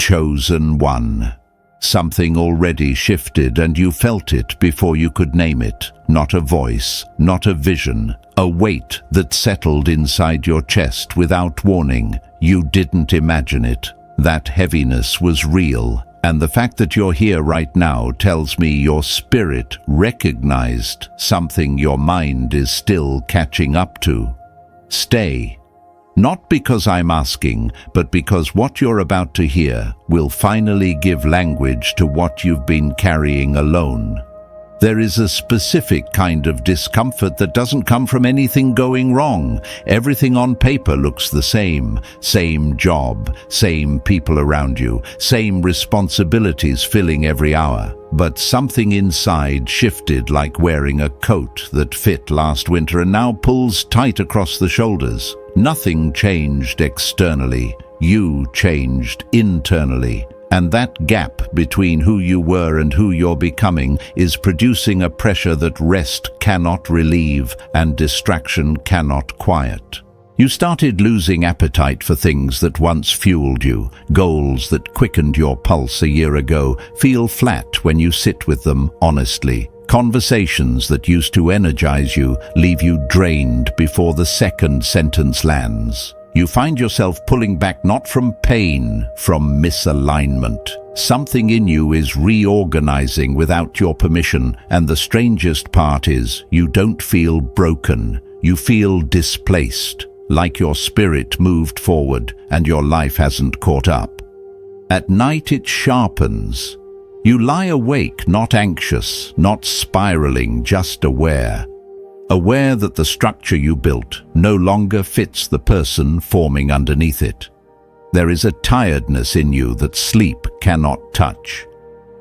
chosen one. Something already shifted and you felt it before you could name it. Not a voice, not a vision, a weight that settled inside your chest without warning. You didn't imagine it. That heaviness was real, and the fact that you're here right now tells me your spirit recognized something your mind is still catching up to. Stay. Not because I'm asking, but because what you're about to hear will finally give language to what you've been carrying alone. There is a specific kind of discomfort that doesn't come from anything going wrong. Everything on paper looks the same. Same job, same people around you, same responsibilities filling every hour. But something inside shifted, like wearing a coat that fit last winter and now pulls tight across the shoulders. Nothing changed externally. You changed internally. And that gap between who you were and who you're becoming is producing a pressure that rest cannot relieve and distraction cannot quiet. You started losing appetite for things that once fueled you. Goals that quickened your pulse a year ago feel flat when you sit with them honestly. Conversations that used to energize you leave you drained before the second sentence lands. You find yourself pulling back not from pain, from misalignment. Something in you is reorganizing without your permission, and the strangest part is you don't feel broken. You feel displaced, like your spirit moved forward and your life hasn't caught up. At night it sharpens. You lie awake, not anxious, not spiraling, just aware. Aware that the structure you built no longer fits the person forming underneath it. There is a tiredness in you that sleep cannot touch,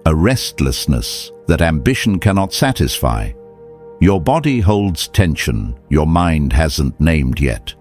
a restlessness that ambition cannot satisfy. Your body holds tension your mind hasn't named yet.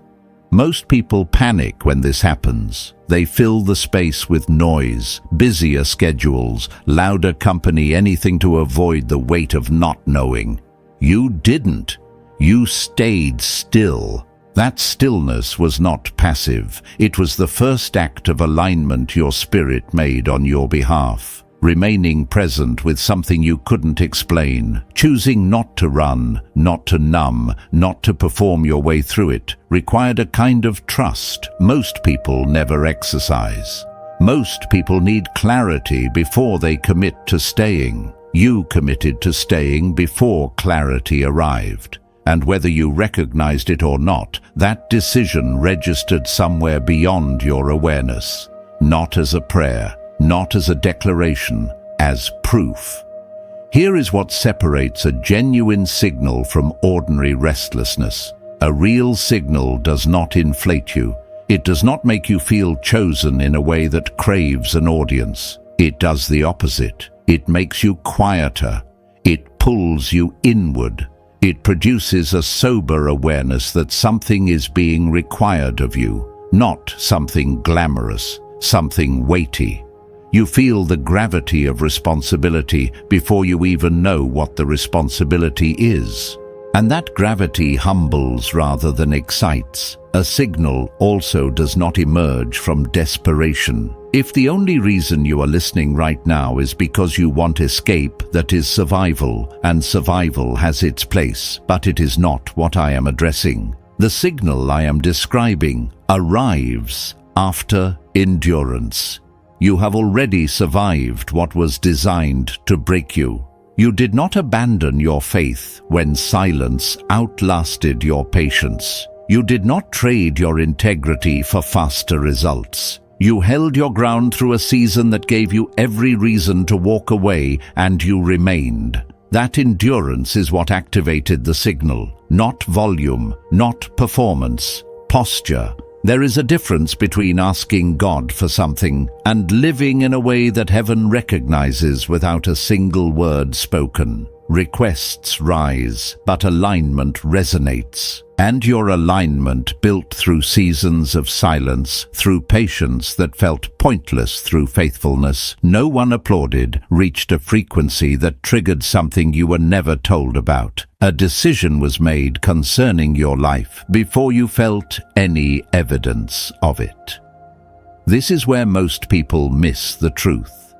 Most people panic when this happens. They fill the space with noise, busier schedules, louder company, anything to avoid the weight of not knowing. You didn't. You stayed still. That stillness was not passive. It was the first act of alignment your spirit made on your behalf. Remaining present with something you couldn't explain, choosing not to run, not to numb, not to perform your way through it, required a kind of trust most people never exercise. Most people need clarity before they commit to staying. You committed to staying before clarity arrived. And whether you recognized it or not, that decision registered somewhere beyond your awareness. Not as a prayer, not as a declaration, as proof. Here is what separates a genuine signal from ordinary restlessness. A real signal does not inflate you. It does not make you feel chosen in a way that craves an audience. It does the opposite. It makes you quieter. It pulls you inward. It produces a sober awareness that something is being required of you, not something glamorous, something weighty. You feel the gravity of responsibility before you even know what the responsibility is. And that gravity humbles rather than excites. A signal also does not emerge from desperation. If the only reason you are listening right now is because you want escape, that is survival, and survival has its place, but it is not what I am addressing. The signal I am describing arrives after endurance. You have already survived what was designed to break you. You did not abandon your faith when silence outlasted your patience. You did not trade your integrity for faster results. You held your ground through a season that gave you every reason to walk away, and you remained. That endurance is what activated the signal, not volume, not performance, posture. There is a difference between asking God for something and living in a way that heaven recognizes without a single word spoken. Requests rise, but alignment resonates. And your alignment built through seasons of silence, through patience that felt pointless, through faithfulness no one applauded, reached a frequency that triggered something you were never told about. A decision was made concerning your life before you felt any evidence of it. This is where most people miss the truth.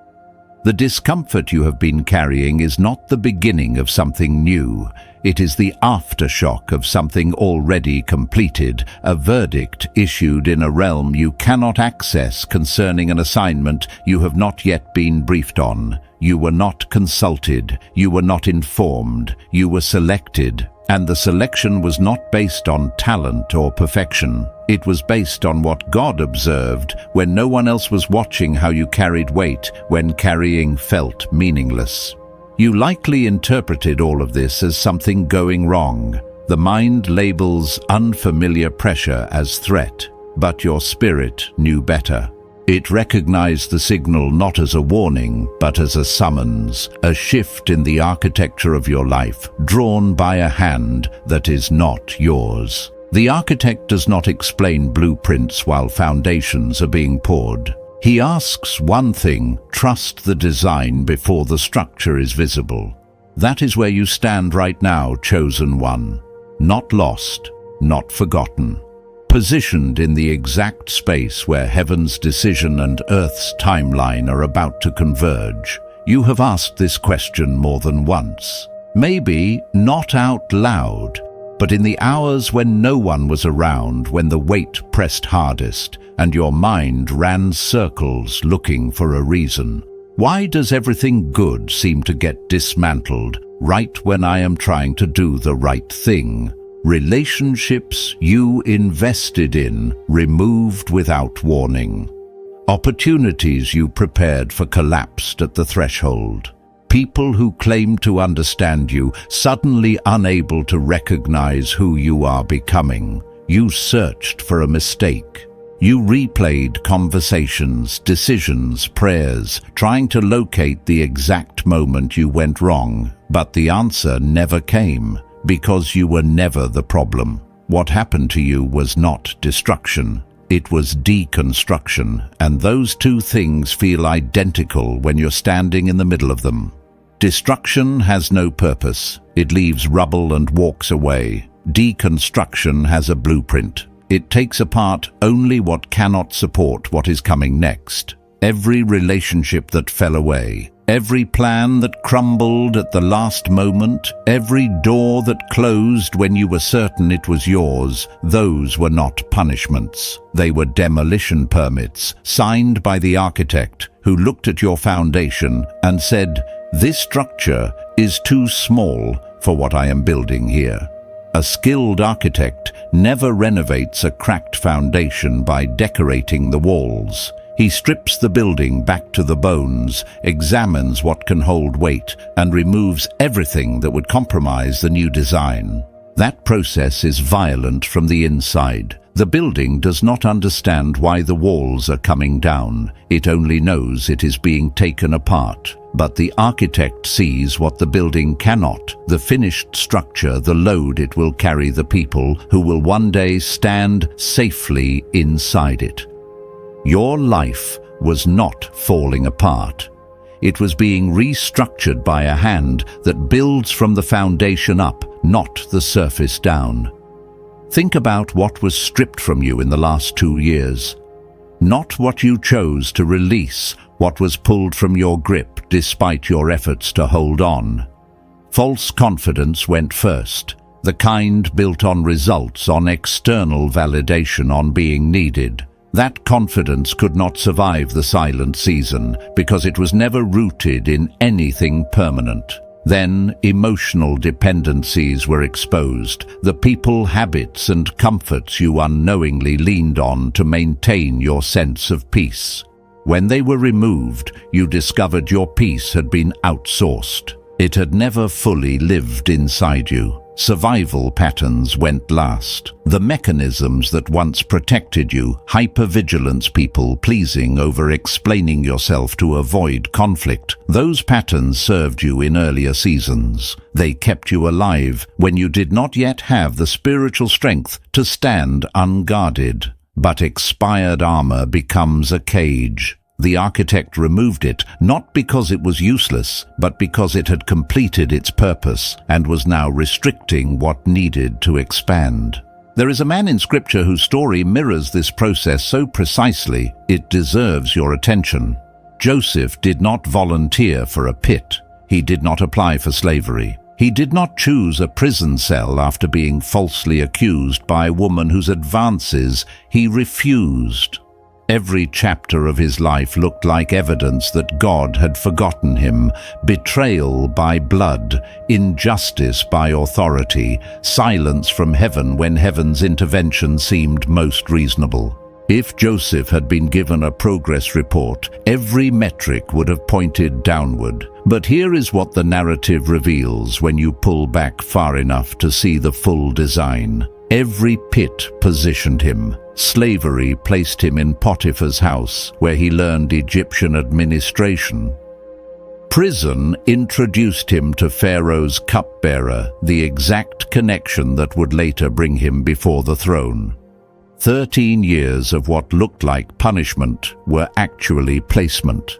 The discomfort you have been carrying is not the beginning of something new. It is the aftershock of something already completed, a verdict issued in a realm you cannot access concerning an assignment you have not yet been briefed on. You were not consulted, you were not informed, you were selected, and the selection was not based on talent or perfection. It was based on what God observed when no one else was watching how you carried weight, when carrying felt meaningless. You likely interpreted all of this as something going wrong. The mind labels unfamiliar pressure as threat, but your spirit knew better. It recognized the signal not as a warning, but as a summons, a shift in the architecture of your life, drawn by a hand that is not yours. The architect does not explain blueprints while foundations are being poured. He asks one thing: trust the design before the structure is visible. That is where you stand right now, chosen one. Not lost, not forgotten. Positioned in the exact space where heaven's decision and earth's timeline are about to converge. You have asked this question more than once. Maybe not out loud, but in the hours when no one was around, when the weight pressed hardest and your mind ran circles looking for a reason. Why does everything good seem to get dismantled right when I am trying to do the right thing? Relationships you invested in removed without warning. Opportunities you prepared for collapsed at the threshold. People who claimed to understand you suddenly unable to recognize who you are becoming. You searched for a mistake. You replayed conversations, decisions, prayers, trying to locate the exact moment you went wrong, but the answer never came. Because you were never the problem. What happened to you was not destruction. It was deconstruction, and those two things feel identical when you're standing in the middle of them. Destruction has no purpose. It leaves rubble and walks away. Deconstruction has a blueprint. It takes apart only what cannot support what is coming next. Every relationship that fell away, every plan that crumbled at the last moment, every door that closed when you were certain it was yours, those were not punishments. They were demolition permits, signed by the architect, who looked at your foundation and said, "This structure is too small for what I am building here." A skilled architect never renovates a cracked foundation by decorating the walls. He strips the building back to the bones, examines what can hold weight, and removes everything that would compromise the new design. That process is violent from the inside. The building does not understand why the walls are coming down. It only knows it is being taken apart. But the architect sees what the building cannot, the finished structure, the load it will carry, the people who will one day stand safely inside it. Your life was not falling apart. It was being restructured by a hand that builds from the foundation up, not the surface down. Think about what was stripped from you in the last 2 years. Not what you chose to release, what was pulled from your grip despite your efforts to hold on. False confidence went first, the kind built on results, on external validation, on being needed. That confidence could not survive the silent season because it was never rooted in anything permanent. Then emotional dependencies were exposed, the people, habits, and comforts you unknowingly leaned on to maintain your sense of peace. When they were removed, you discovered your peace had been outsourced. It had never fully lived inside you. Survival patterns went last. The mechanisms that once protected you, hypervigilance, people pleasing, over-explaining yourself to avoid conflict, those patterns served you in earlier seasons. They kept you alive when you did not yet have the spiritual strength to stand unguarded. But expired armor becomes a cage. The architect removed it, not because it was useless, but because it had completed its purpose and was now restricting what needed to expand. There is a man in Scripture whose story mirrors this process so precisely it deserves your attention. Joseph did not volunteer for a pit. He did not apply for slavery. He did not choose a prison cell after being falsely accused by a woman whose advances he refused. Every chapter of his life looked like evidence that God had forgotten him: betrayal by blood, injustice by authority, silence from heaven when heaven's intervention seemed most reasonable. If Joseph had been given a progress report, every metric would have pointed downward. But here is what the narrative reveals when you pull back far enough to see the full design. Every pit positioned him. Slavery placed him in Potiphar's house, where he learned Egyptian administration. Prison introduced him to Pharaoh's cupbearer, the exact connection that would later bring him before the throne. 13 years of what looked like punishment were actually placement.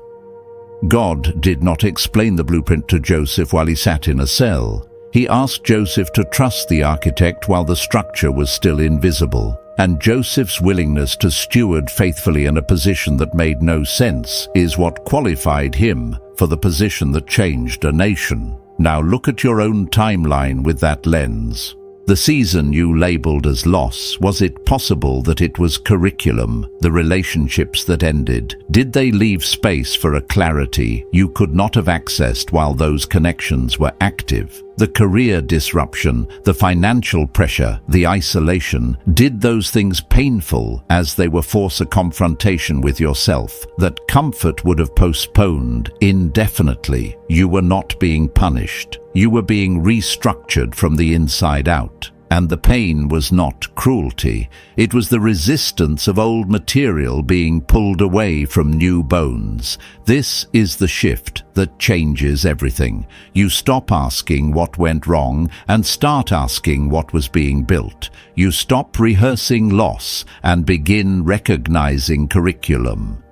God did not explain the blueprint to Joseph while he sat in a cell. He asked Joseph to trust the architect while the structure was still invisible. And Joseph's willingness to steward faithfully in a position that made no sense is what qualified him for the position that changed a nation. Now look at your own timeline with that lens. The season you labeled as loss, was it possible that it was curriculum, the relationships that ended? Did they leave space for a clarity you could not have accessed while those connections were active? The career disruption, the financial pressure, the isolation, did those things painful as they were force a confrontation with yourself that comfort would have postponed indefinitely? You were not being punished. You were being restructured from the inside out. And the pain was not cruelty. It was the resistance of old material being pulled away from new bones. This is the shift that changes everything. You stop asking what went wrong and start asking what was being built. You stop rehearsing loss and begin recognizing curriculum.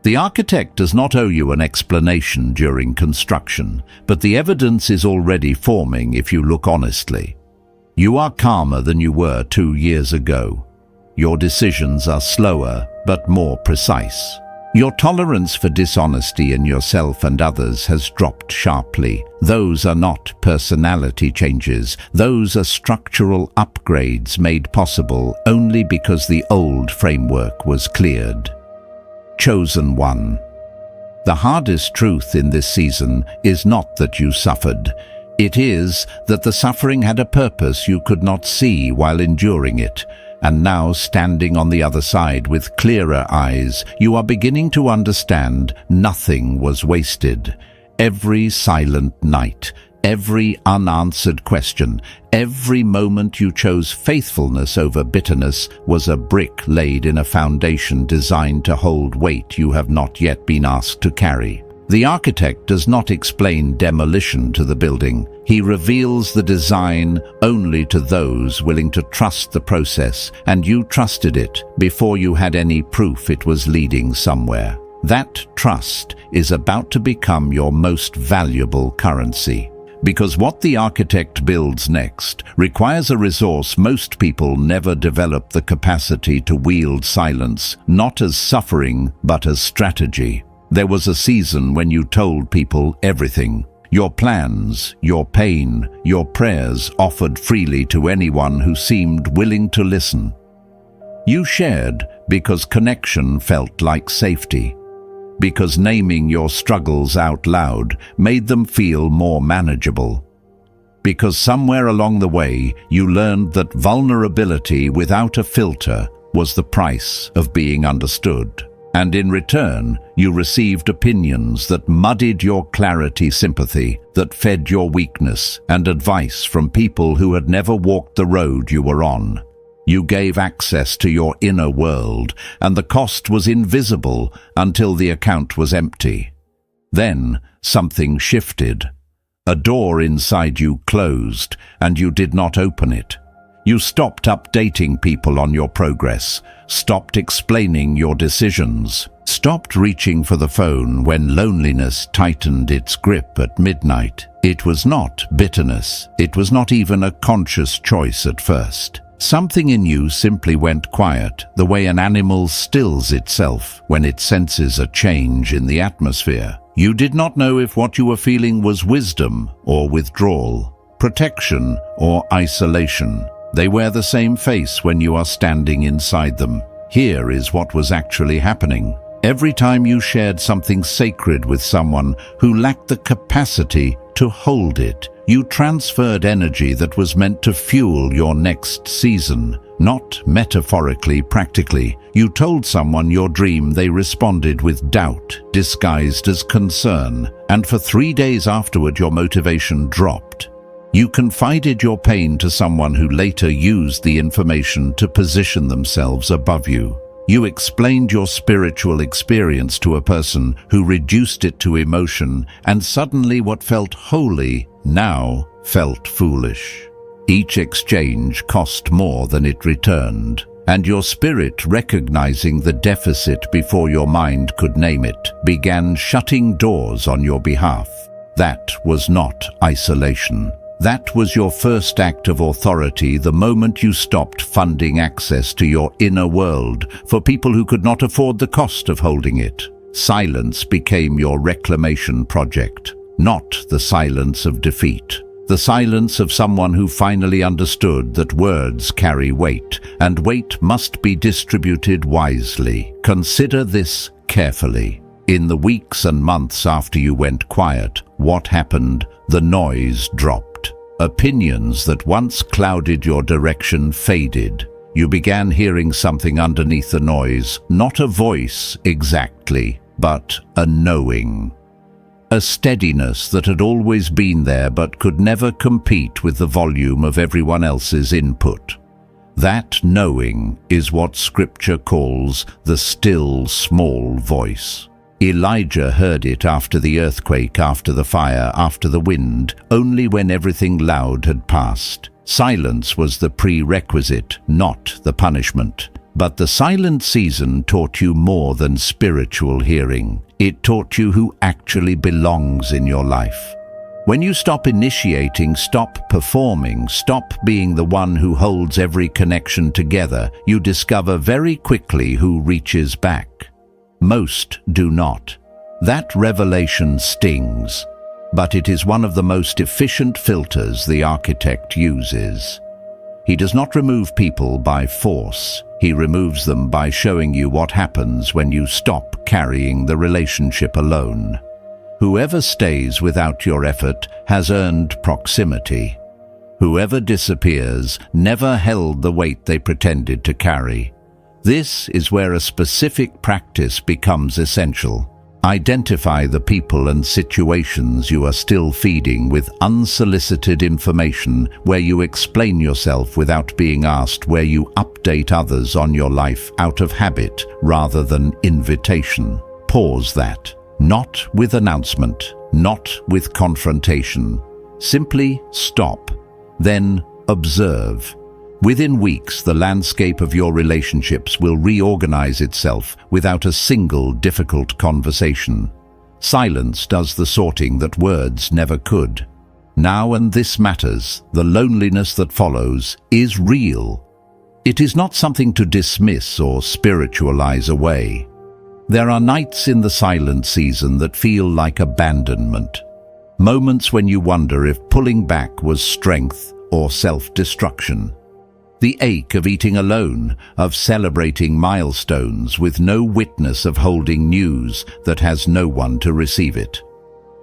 The architect does not owe you an explanation during construction, but the evidence is already forming if you look honestly. You are calmer than you were 2 years ago. Your decisions are slower, but more precise. Your tolerance for dishonesty in yourself and others has dropped sharply. Those are not personality changes. Those are structural upgrades made possible only because the old framework was cleared. Chosen one. The hardest truth in this season is not that you suffered. It is that the suffering had a purpose you could not see while enduring it, and now standing on the other side with clearer eyes, you are beginning to understand nothing was wasted. Every silent night, every unanswered question, every moment you chose faithfulness over bitterness was a brick laid in a foundation designed to hold weight you have not yet been asked to carry. The architect does not explain demolition to the building. He reveals the design only to those willing to trust the process, and you trusted it before you had any proof it was leading somewhere. That trust is about to become your most valuable currency. Because what the architect builds next requires a resource most people never develop the capacity to wield: silence, not as suffering, but as strategy. There was a season when you told people everything. Your plans, your pain, your prayers offered freely to anyone who seemed willing to listen. You shared because connection felt like safety. Because naming your struggles out loud made them feel more manageable. Because somewhere along the way you learned that vulnerability without a filter was the price of being understood. And in return, you received opinions that muddied your clarity, sympathy, that fed your weakness, and advice from people who had never walked the road you were on. You gave access to your inner world, and the cost was invisible until the account was empty. Then something shifted. A door inside you closed, and you did not open it. You stopped updating people on your progress, stopped explaining your decisions, stopped reaching for the phone when loneliness tightened its grip at midnight. It was not bitterness. It was not even a conscious choice at first. Something in you simply went quiet, the way an animal stills itself when it senses a change in the atmosphere. You did not know if what you were feeling was wisdom or withdrawal, protection or isolation. They wear the same face when you are standing inside them. Here is what was actually happening. Every time you shared something sacred with someone who lacked the capacity to hold it, you transferred energy that was meant to fuel your next season. Not metaphorically, practically. You told someone your dream, they responded with doubt, disguised as concern, and for 3 days afterward your motivation dropped. You confided your pain to someone who later used the information to position themselves above you. You explained your spiritual experience to a person who reduced it to emotion, and suddenly what felt holy now felt foolish. Each exchange cost more than it returned, and your spirit, recognizing the deficit before your mind could name it, began shutting doors on your behalf. That was not isolation. That was your first act of authority the moment you stopped funding access to your inner world for people who could not afford the cost of holding it. Silence became your reclamation project, not the silence of defeat. The silence of someone who finally understood that words carry weight, and weight must be distributed wisely. Consider this carefully. In the weeks and months after you went quiet, what happened? The noise dropped. Opinions that once clouded your direction faded. You began hearing something underneath the noise, not a voice exactly, but a knowing. A steadiness that had always been there but could never compete with the volume of everyone else's input. That knowing is what Scripture calls the still small voice. Elijah heard it after the earthquake, after the fire, after the wind, only when everything loud had passed. Silence was the prerequisite, not the punishment. But the silent season taught you more than spiritual hearing. It taught you who actually belongs in your life. When you stop initiating, stop performing, stop being the one who holds every connection together, you discover very quickly who reaches back. Most do not. That revelation stings, but it is one of the most efficient filters the architect uses. He does not remove people by force. He removes them by showing you what happens when you stop carrying the relationship alone. Whoever stays without your effort has earned proximity. Whoever disappears never held the weight they pretended to carry. This is where a specific practice becomes essential. Identify the people and situations you are still feeding with unsolicited information, where you explain yourself without being asked, where you update others on your life out of habit rather than invitation. Pause that. Not with announcement, not with confrontation. Simply stop. Then observe. Within weeks, the landscape of your relationships will reorganize itself without a single difficult conversation. Silence does the sorting that words never could. Now, and this matters, the loneliness that follows is real. It is not something to dismiss or spiritualize away. There are nights in the silent season that feel like abandonment. Moments when you wonder if pulling back was strength or self-destruction. The ache of eating alone, of celebrating milestones with no witness, of holding news that has no one to receive it.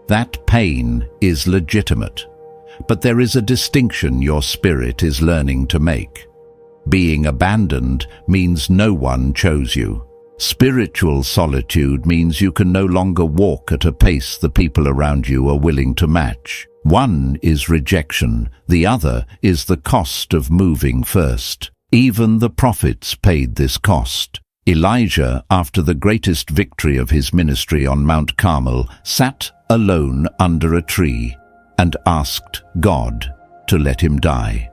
That pain is legitimate, but there is a distinction your spirit is learning to make. Being abandoned means no one chose you. Spiritual solitude means you can no longer walk at a pace the people around you are willing to match. One is rejection, the other is the cost of moving first. Even the prophets paid this cost. Elijah, after the greatest victory of his ministry on Mount Carmel, sat alone under a tree and asked God to let him die.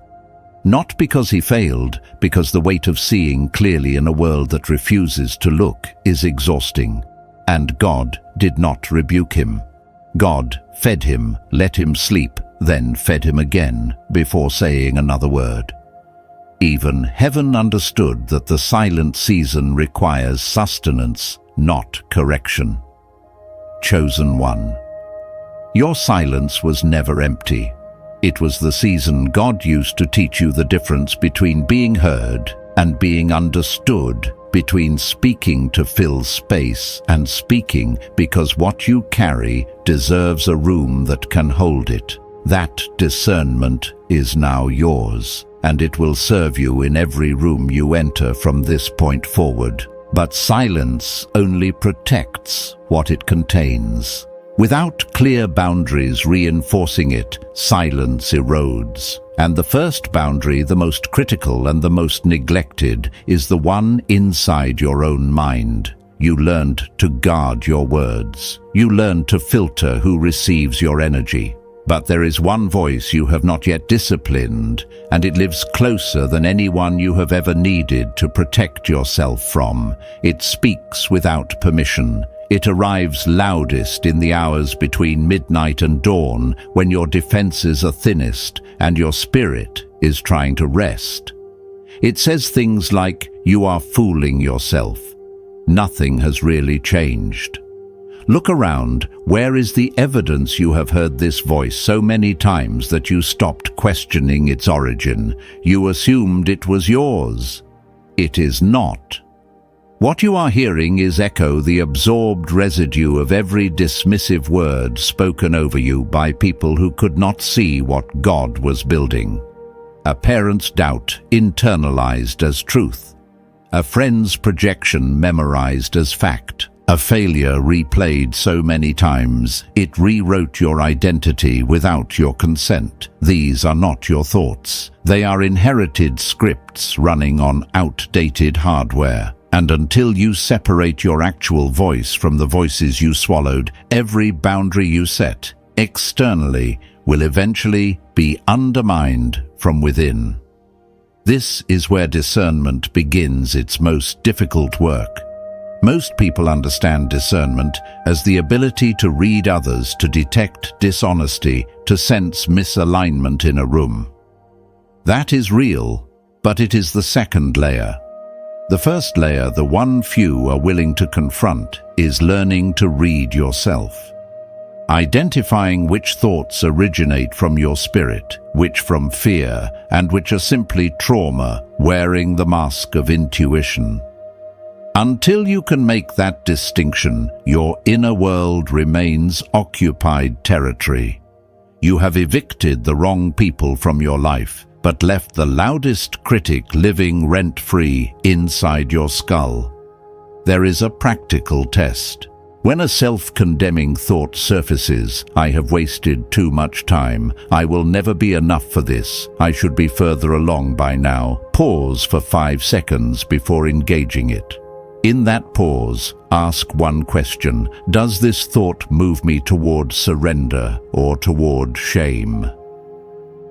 Not because he failed, because the weight of seeing clearly in a world that refuses to look is exhausting. And God did not rebuke him. God fed him, let him sleep, then fed him again, before saying another word. Even heaven understood that the silent season requires sustenance, not correction. Chosen one. Your silence was never empty. It was the season God used to teach you the difference between being heard and being understood, between speaking to fill space and speaking because what you carry deserves a room that can hold it. That discernment is now yours, and it will serve you in every room you enter from this point forward. But silence only protects what it contains. Without clear boundaries reinforcing it, silence erodes. And the first boundary, the most critical and the most neglected, is the one inside your own mind. You learned to guard your words. You learned to filter who receives your energy. But there is one voice you have not yet disciplined, and it lives closer than anyone you have ever needed to protect yourself from. It speaks without permission. It arrives loudest in the hours between midnight and dawn, when your defenses are thinnest and your spirit is trying to rest. It says things like, "You are fooling yourself. Nothing has really changed." Look around. Where is the evidence you have heard this voice so many times that you stopped questioning its origin? You assumed it was yours. It is not. What you are hearing is echo, the absorbed residue of every dismissive word spoken over you by people who could not see what God was building. A parent's doubt internalized as truth. A friend's projection memorized as fact. A failure replayed so many times, it rewrote your identity without your consent. These are not your thoughts. They are inherited scripts running on outdated hardware. And until you separate your actual voice from the voices you swallowed, every boundary you set externally will eventually be undermined from within. This is where discernment begins its most difficult work. Most people understand discernment as the ability to read others, to detect dishonesty, to sense misalignment in a room. That is real, but it is the second layer. The first layer, the one few are willing to confront, is learning to read yourself. Identifying which thoughts originate from your spirit, which from fear, and which are simply trauma wearing the mask of intuition. Until you can make that distinction, your inner world remains occupied territory. You have evicted the wrong people from your life, but left the loudest critic living rent-free inside your skull. There is a practical test. When a self-condemning thought surfaces, "I have wasted too much time, I will never be enough for this, I should be further along by now," pause for 5 seconds before engaging it. In that pause, ask one question: does this thought move me toward surrender or toward shame?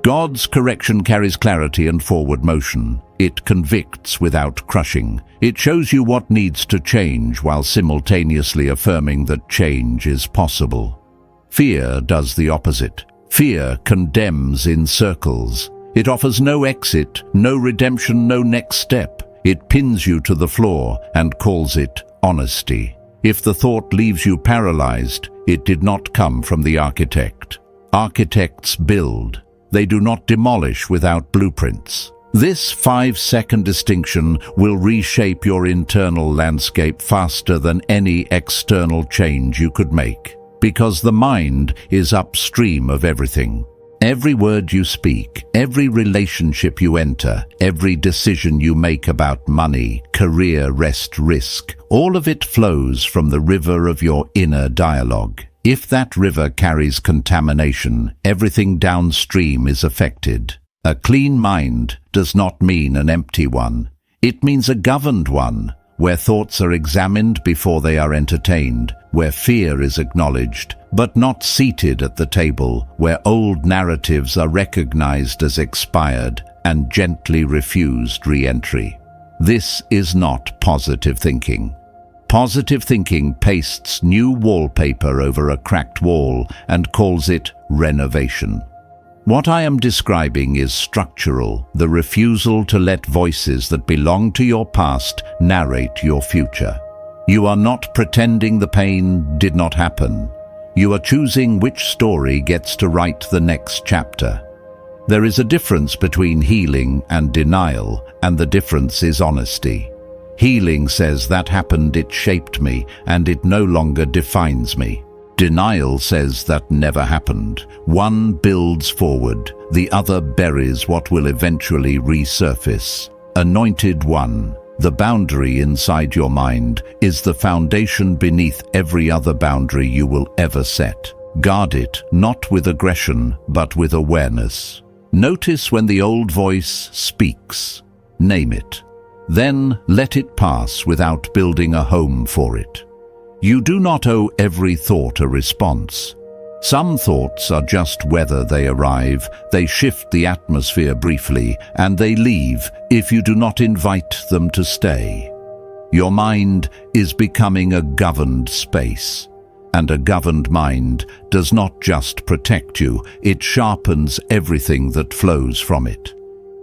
God's correction carries clarity and forward motion. It convicts without crushing. It shows you what needs to change while simultaneously affirming that change is possible. Fear does the opposite. Fear condemns in circles. It offers no exit, no redemption, no next step. It pins you to the floor and calls it honesty. If the thought leaves you paralyzed, it did not come from the architect. Architects build. They do not demolish without blueprints. This 5-second distinction will reshape your internal landscape faster than any external change you could make, because the mind is upstream of everything. Every word you speak, every relationship you enter, every decision you make about money, career, rest, risk, all of it flows from the river of your inner dialogue. If that river carries contamination, everything downstream is affected. A clean mind does not mean an empty one. It means a governed one, where thoughts are examined before they are entertained, where fear is acknowledged, but not seated at the table, where old narratives are recognized as expired and gently refused re-entry. This is not positive thinking. Positive thinking pastes new wallpaper over a cracked wall and calls it renovation. What I am describing is structural, the refusal to let voices that belong to your past narrate your future. You are not pretending the pain did not happen. You are choosing which story gets to write the next chapter. There is a difference between healing and denial, and the difference is honesty. Healing says that happened, it shaped me, and it no longer defines me. Denial says that never happened. One builds forward, the other buries what will eventually resurface. Anointed One, the boundary inside your mind is the foundation beneath every other boundary you will ever set. Guard it, not with aggression, but with awareness. Notice when the old voice speaks. Name it. Then let it pass without building a home for it. You do not owe every thought a response. Some thoughts are just weather. They arrive, they shift the atmosphere briefly, and they leave if you do not invite them to stay. Your mind is becoming a governed space, and a governed mind does not just protect you, it sharpens everything that flows from it,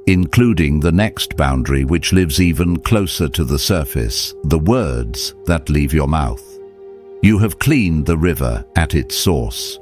including the next boundary which lives even closer to the surface, the words that leave your mouth. You have cleaned the river at its source.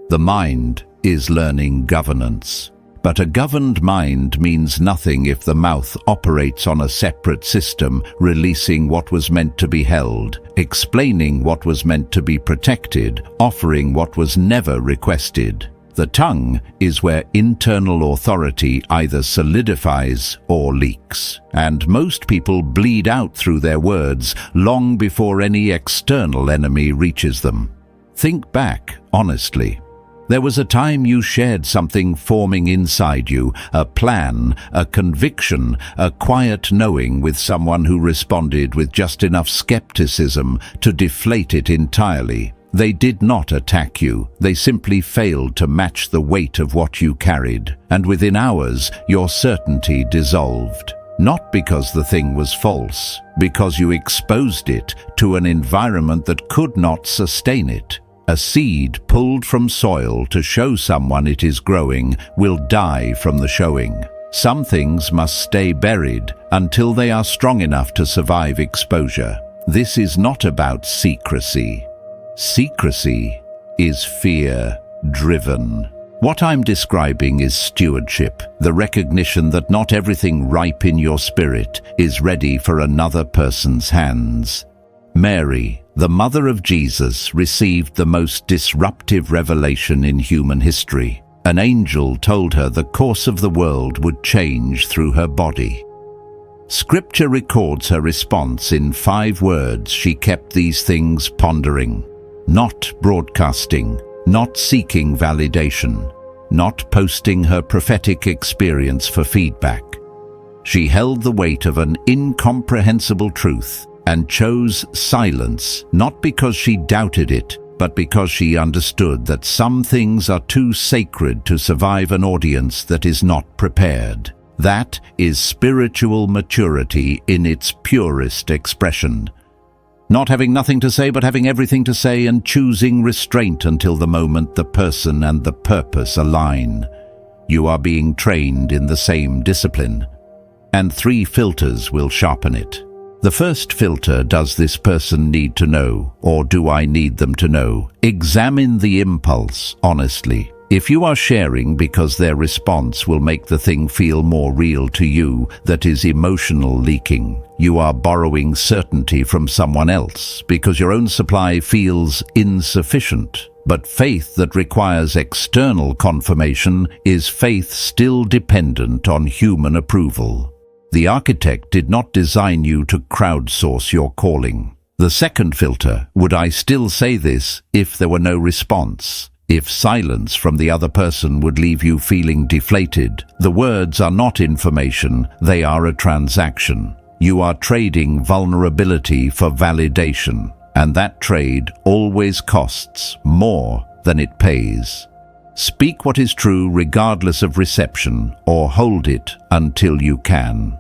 The mind is learning governance. But a governed mind means nothing if the mouth operates on a separate system, releasing what was meant to be held, explaining what was meant to be protected, offering what was never requested. The tongue is where internal authority either solidifies or leaks, and most people bleed out through their words long before any external enemy reaches them. Think back, honestly. There was a time you shared something forming inside you, a plan, a conviction, a quiet knowing with someone who responded with just enough skepticism to deflate it entirely. They did not attack you, they simply failed to match the weight of what you carried, and within hours your certainty dissolved. Not because the thing was false, because you exposed it to an environment that could not sustain it. A seed pulled from soil to show someone it is growing will die from the showing. Some things must stay buried until they are strong enough to survive exposure. This is not about secrecy. Secrecy is fear-driven. What I'm describing is stewardship, the recognition that not everything ripe in your spirit is ready for another person's hands. Mary, the mother of Jesus, received the most disruptive revelation in human history. An angel told her the course of the world would change through her body. Scripture records her response in 5 words. She kept these things pondering. Not broadcasting, not seeking validation, not posting her prophetic experience for feedback. She held the weight of an incomprehensible truth and chose silence, not because she doubted it, but because she understood that some things are too sacred to survive an audience that is not prepared. That is spiritual maturity in its purest expression. Not having nothing to say but having everything to say, and choosing restraint until the moment the person and the purpose align. You are being trained in the same discipline, and 3 filters will sharpen it. The first filter: does this person need to know, or do I need them to know? Examine the impulse honestly. If you are sharing because their response will make the thing feel more real to you, that is emotional leaking. You are borrowing certainty from someone else because your own supply feels insufficient. But faith that requires external confirmation is faith still dependent on human approval. The architect did not design you to crowdsource your calling. The second filter: would I still say this if there were no response? If silence from the other person would leave you feeling deflated, the words are not information, they are a transaction. You are trading vulnerability for validation, and that trade always costs more than it pays. Speak what is true regardless of reception, or hold it until you can.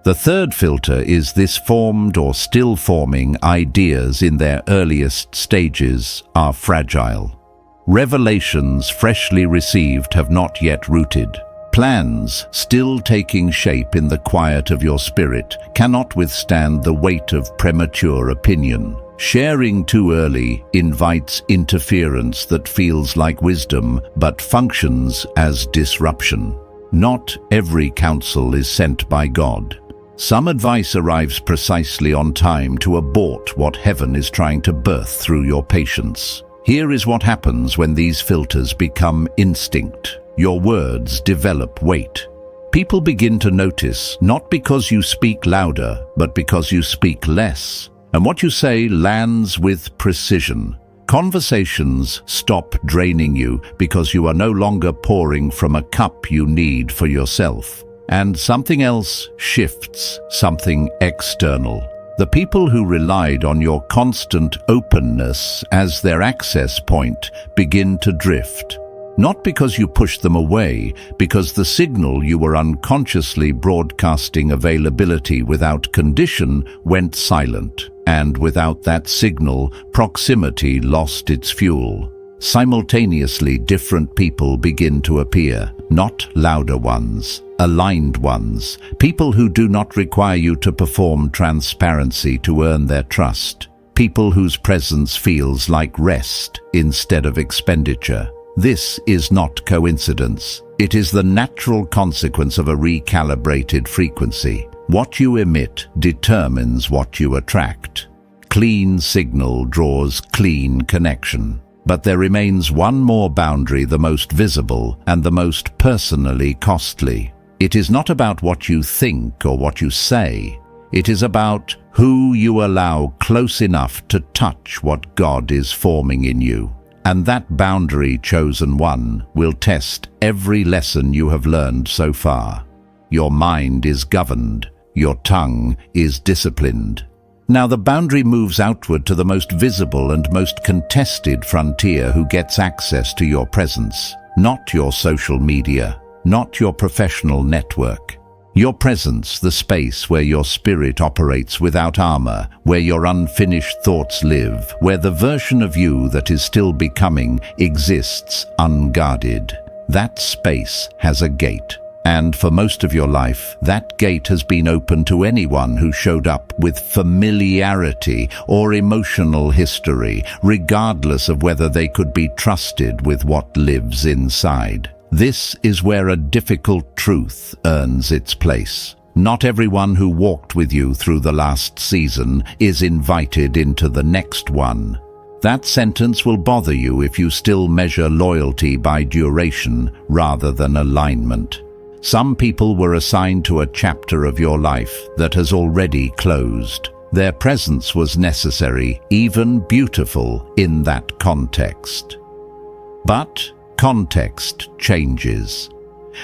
The third filter is: this formed or still forming ideas in their earliest stages are fragile. Revelations freshly received have not yet rooted. Plans, still taking shape in the quiet of your spirit, cannot withstand the weight of premature opinion. Sharing too early invites interference that feels like wisdom but functions as disruption. Not every counsel is sent by God. Some advice arrives precisely on time to abort what heaven is trying to birth through your patience. Here is what happens when these filters become instinct. Your words develop weight. People begin to notice, not because you speak louder, but because you speak less. And what you say lands with precision. Conversations stop draining you because you are no longer pouring from a cup you need for yourself. And something else shifts, something external. The people who relied on your constant openness as their access point begin to drift. Not because you pushed them away, because the signal you were unconsciously broadcasting availability without condition went silent. And without that signal, proximity lost its fuel. Simultaneously, different people begin to appear, not louder ones, aligned ones, people who do not require you to perform transparency to earn their trust, people whose presence feels like rest instead of expenditure. This is not coincidence. It is the natural consequence of a recalibrated frequency. What you emit determines what you attract. Clean signal draws clean connection. But there remains one more boundary, the most visible and the most personally costly. It is not about what you think or what you say. It is about who you allow close enough to touch what God is forming in you. And that boundary, chosen one, will test every lesson you have learned so far. Your mind is governed. Your tongue is disciplined. Now the boundary moves outward to the most visible and most contested frontier who gets access to your presence. Not your social media, not your professional network. Your presence, the space where your spirit operates without armor, where your unfinished thoughts live, where the version of you that is still becoming exists unguarded. That space has a gate. And for most of your life, that gate has been open to anyone who showed up with familiarity or emotional history, regardless of whether they could be trusted with what lives inside. This is where a difficult truth earns its place. Not everyone who walked with you through the last season is invited into the next one. That sentence will bother you if you still measure loyalty by duration rather than alignment. Some people were assigned to a chapter of your life that has already closed. Their presence was necessary, even beautiful, in that context. But context changes.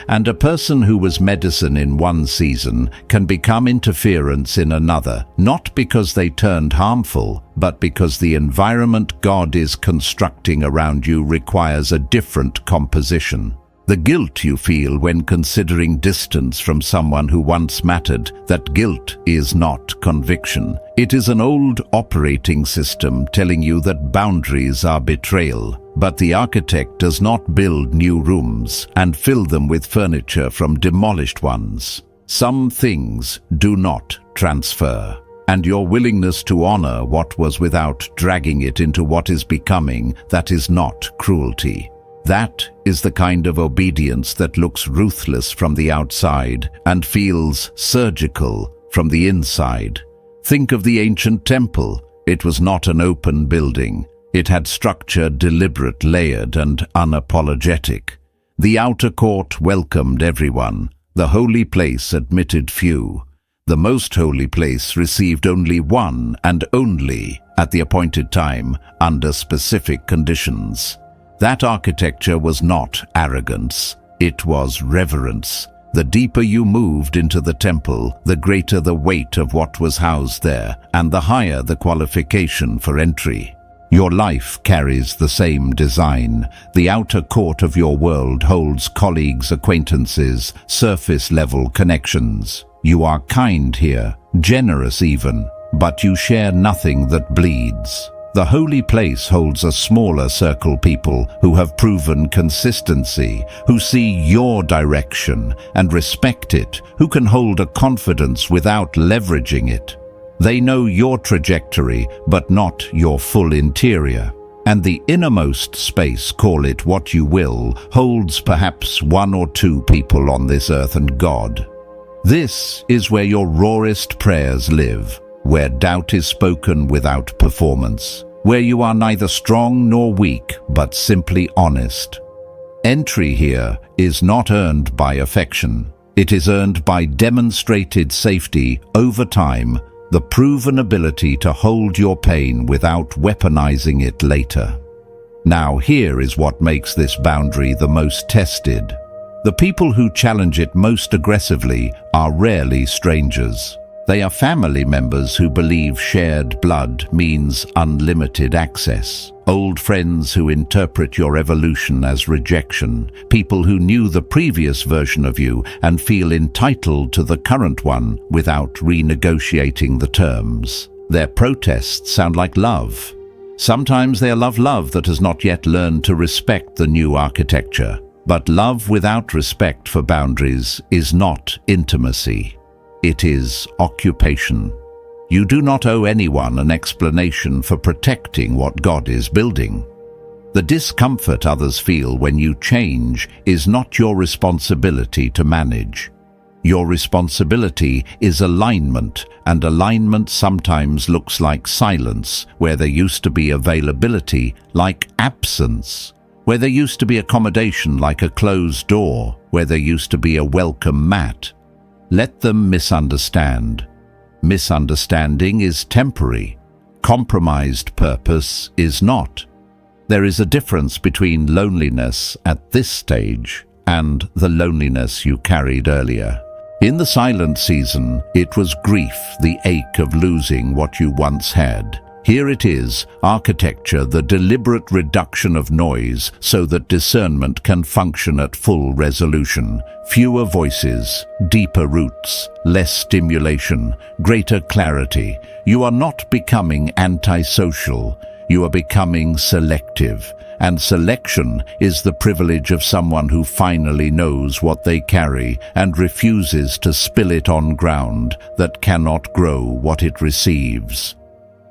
And a person who was medicine in one season can become interference in another, not because they turned harmful, but because the environment God is constructing around you requires a different composition. The guilt you feel when considering distance from someone who once mattered, that guilt is not conviction. It is an old operating system telling you that boundaries are betrayal. But the architect does not build new rooms and fill them with furniture from demolished ones. Some things do not transfer. And your willingness to honor what was without dragging it into what is becoming, that is not cruelty. That is the kind of obedience that looks ruthless from the outside and feels surgical from the inside. Think of the ancient temple. It was not an open building. It had structure, deliberate, layered, and unapologetic. The outer court welcomed everyone. The holy place admitted few. The most holy place received only one and only at the appointed time under specific conditions. That architecture was not arrogance, it was reverence. The deeper you moved into the temple, the greater the weight of what was housed there, and the higher the qualification for entry. Your life carries the same design. The outer court of your world holds colleagues, acquaintances, surface-level connections. You are kind here, generous even, but you share nothing that bleeds. The holy place holds a smaller circle people who have proven consistency, who see your direction and respect it, who can hold a confidence without leveraging it. They know your trajectory, but not your full interior. And the innermost space, call it what you will, holds perhaps 1 or 2 people on this earth and God. This is where your rawest prayers live, where doubt is spoken without performance, where you are neither strong nor weak, but simply honest. Entry here is not earned by affection. It is earned by demonstrated safety over time, the proven ability to hold your pain without weaponizing it later. Now here is what makes this boundary the most tested. The people who challenge it most aggressively are rarely strangers. They are family members who believe shared blood means unlimited access. Old friends who interpret your evolution as rejection. People who knew the previous version of you and feel entitled to the current one without renegotiating the terms. Their protests sound like love. Sometimes they are love that has not yet learned to respect the new architecture. But love without respect for boundaries is not intimacy. It is occupation. You do not owe anyone an explanation for protecting what God is building. The discomfort others feel when you change is not your responsibility to manage. Your responsibility is alignment, and alignment sometimes looks like silence, where there used to be availability, like absence. Where there used to be accommodation like a closed door, where there used to be a welcome mat. Let them misunderstand. Misunderstanding is temporary. Compromised purpose is not. There is a difference between loneliness at this stage and the loneliness you carried earlier. In the silent season, it was grief, the ache of losing what you once had. Here it is, architecture, the deliberate reduction of noise so that discernment can function at full resolution. Fewer voices, deeper roots, less stimulation, greater clarity. You are not becoming antisocial, you are becoming selective. And selection is the privilege of someone who finally knows what they carry and refuses to spill it on ground that cannot grow what it receives.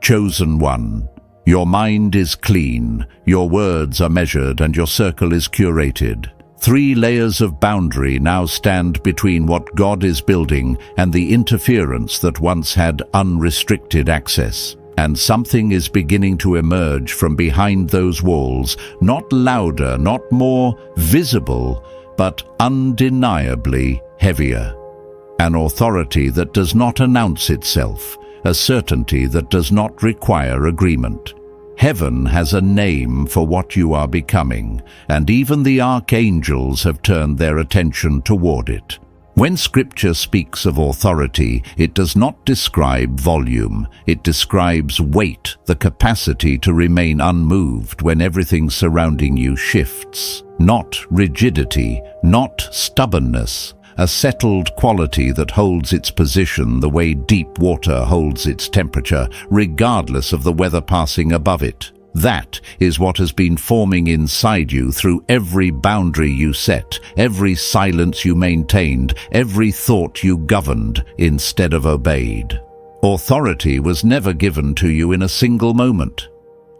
Chosen one, your mind is clean, your words are measured, and your circle is curated. 3 layers of boundary now stand between what God is building and the interference that once had unrestricted access. And something is beginning to emerge from behind those walls, not louder, not more visible, but undeniably heavier. An authority that does not announce itself, a certainty that does not require agreement. Heaven has a name for what you are becoming, and even the archangels have turned their attention toward it. When Scripture speaks of authority, it does not describe volume. It describes weight, the capacity to remain unmoved when everything surrounding you shifts. Not rigidity, not stubbornness. A settled quality that holds its position the way deep water holds its temperature, regardless of the weather passing above it. That is what has been forming inside you through every boundary you set, every silence you maintained, every thought you governed instead of obeyed. Authority was never given to you in a single moment.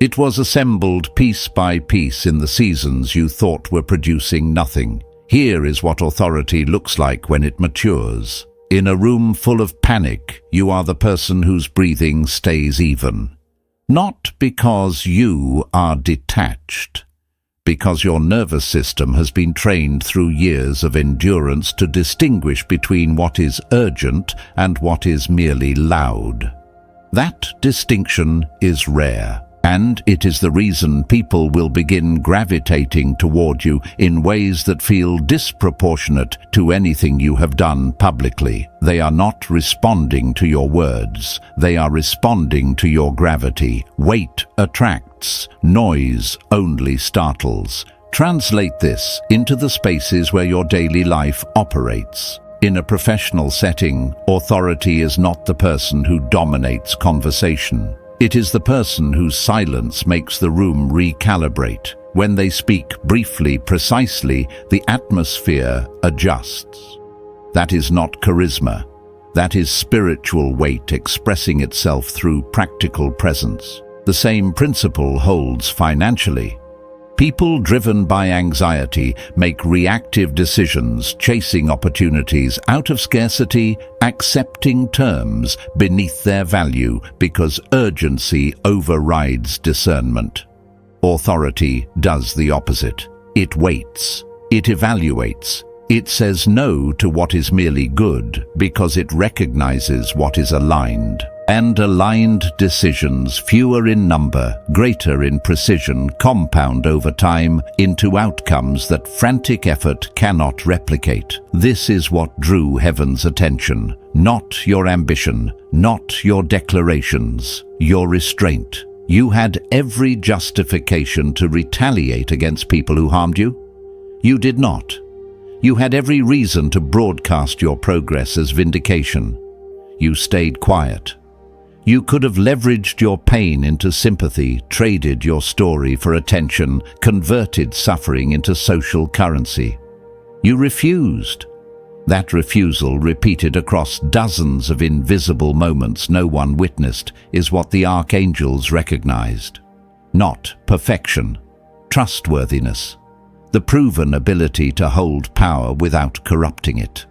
It was assembled piece by piece in the seasons you thought were producing nothing. Here is what authority looks like when it matures. In a room full of panic, you are the person whose breathing stays even. Not because you are detached, because your nervous system has been trained through years of endurance to distinguish between what is urgent and what is merely loud. That distinction is rare. And it is the reason people will begin gravitating toward you in ways that feel disproportionate to anything you have done publicly. They are not responding to your words. They are responding to your gravity. Weight attracts. Noise only startles. Translate this into the spaces where your daily life operates. In a professional setting, authority is not the person who dominates conversation. It is the person whose silence makes the room recalibrate. When they speak briefly, precisely, the atmosphere adjusts. That is not charisma. That is spiritual weight expressing itself through practical presence. The same principle holds financially. People driven by anxiety make reactive decisions, chasing opportunities out of scarcity, accepting terms beneath their value because urgency overrides discernment. Authority does the opposite. It waits. It evaluates. It says no to what is merely good because it recognizes what is aligned. And aligned decisions, fewer in number, greater in precision, compound over time into outcomes that frantic effort cannot replicate. This is what drew heaven's attention. Not your ambition, not your declarations, your restraint. You had every justification to retaliate against people who harmed you. You did not. You had every reason to broadcast your progress as vindication. You stayed quiet. You could have leveraged your pain into sympathy, traded your story for attention, converted suffering into social currency. You refused. That refusal, repeated across dozens of invisible moments no one witnessed, is what the Archangels recognized. Not perfection, trustworthiness, the proven ability to hold power without corrupting it.